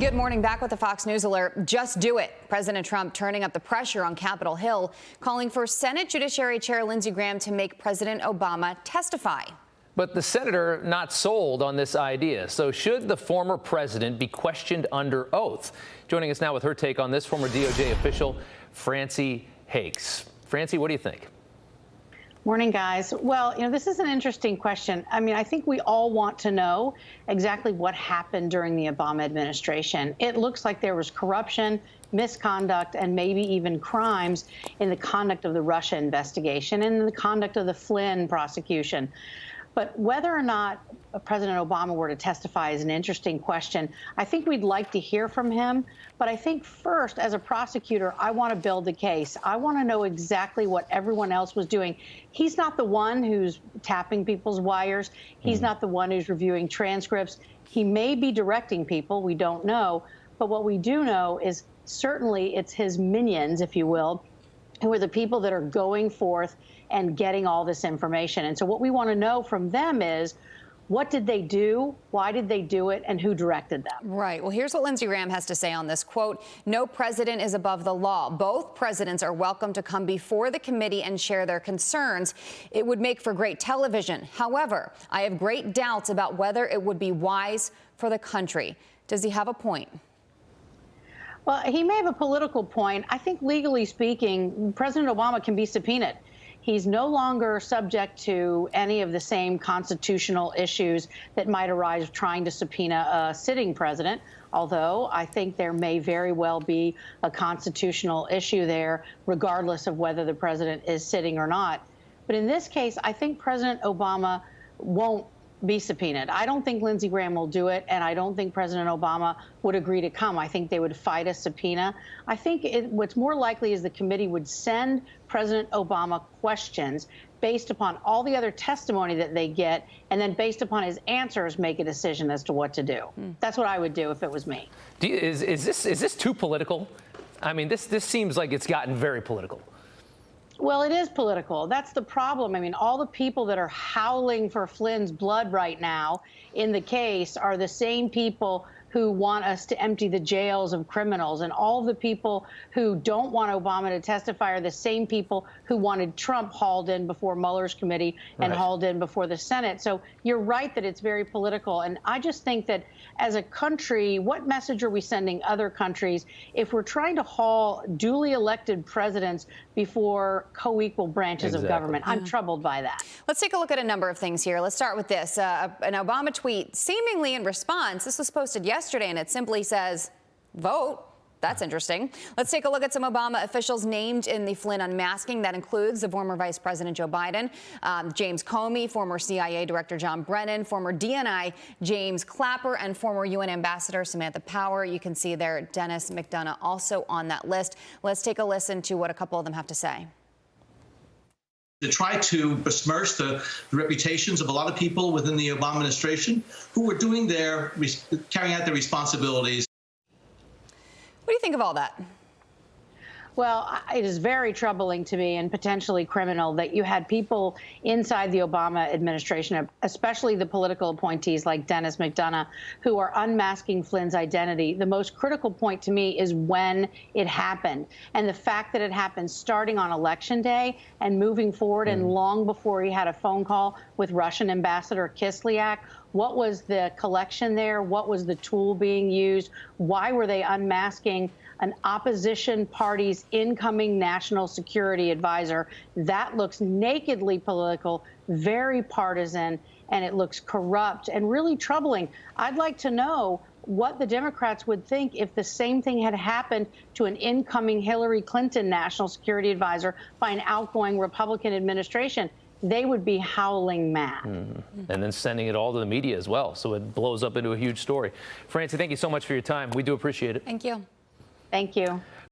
Good morning. Back with the Fox News alert. Just do it. President Trump turning up the pressure on Capitol Hill, calling for Senate Judiciary Chair Lindsey Graham to make President Obama testify. But the senator not sold on this idea. So should the former president be questioned under oath? Joining us now with her take on this, former DOJ official Francey Hakes. Francey, what do you think? Morning, guys. Well, this is an interesting question. I mean, I think we all want to know exactly what happened during the Obama administration. It looks like there was corruption, misconduct, and maybe even crimes in the conduct of the Russia investigation and in the conduct of the Flynn prosecution. But whether or not President Obama were to testify is an interesting question. I think we'd like to hear from him. But I think first, as a prosecutor, I want to build a case. I want to know exactly what everyone else was doing. He's not the one who's tapping people's wires. He's not the one who's reviewing transcripts. He may be directing people. We don't know. But what we do know is certainly it's his minions, if you will, who are the people that are going forth and getting all this information. And so what we want to know from them is, what did they do? Why did they do it? And who directed them? Right. Well, here's what Lindsey Graham has to say on this. Quote, "No president is above the law. Both presidents are welcome to come before the committee and share their concerns. It would make for great television. However, I have great doubts about whether it would be wise for the country." Does he have a point? Well, he may have a political point. I think legally speaking, President Obama can be subpoenaed. He's no longer subject to any of the same constitutional issues that might arise trying to subpoena a sitting president, although I think there may very well be a constitutional issue there, regardless of whether the president is sitting or not. But in this case, I think President Obama won't be subpoenaed. I don't think Lindsey Graham will do it, and I don't think President Obama would agree to come. I think they would fight a subpoena. I think what's more likely is the committee would send President Obama questions based upon all the other testimony that they get, and then based upon his answers, make a decision as to what to do. That's what I would do if it was me. Is this too political? I mean, this seems like it's gotten very political. Well, it is political. That's the problem. I mean, all the people that are howling for Flynn's blood right now in the case are the same people who want us to empty the jails of criminals. And all the people who don't want Obama to testify are the same people who wanted Trump hauled in before Mueller's committee and hauled in before the Senate. So you're right that it's very political. And I just think that as a country, what message are we sending other countries if we're trying to haul duly elected presidents before co-equal branches of government? I'm troubled by that. Let's take a look at a number of things here. Let's start with this. An Obama tweet seemingly in response. This was posted yesterday, and it simply says, vote. That's interesting. Let's take a look at some Obama officials named in the Flynn unmasking. That includes the former Vice President Joe Biden, James Comey, former CIA Director John Brennan, former DNI James Clapper, and former UN Ambassador Samantha Power. You can see there Dennis McDonough also on that list. Let's take a listen to what a couple of them have to say. To try to besmirch the reputations of a lot of people within the Obama administration who were carrying out their responsibilities. What do you think of all that? Well, it is very troubling to me and potentially criminal that you had people inside the Obama administration, especially the political appointees like Dennis McDonough, who are unmasking Flynn's identity. The most critical point to me is when it happened, and the fact that it happened starting on Election Day and moving forward and long before he had a phone call with Russian Ambassador Kislyak. What was the collection there? What was the tool being used? Why were they unmasking an opposition party's incoming national security advisor? That looks nakedly political, very partisan, and it looks corrupt and really troubling. I'd like to know what the Democrats would think if the same thing had happened to an incoming Hillary Clinton national security advisor by an outgoing Republican administration. They would be howling mad. And then sending it all to the media as well, so it blows up into a huge story. Francey, thank you so much for your time. We do appreciate it. Thank you. Thank you.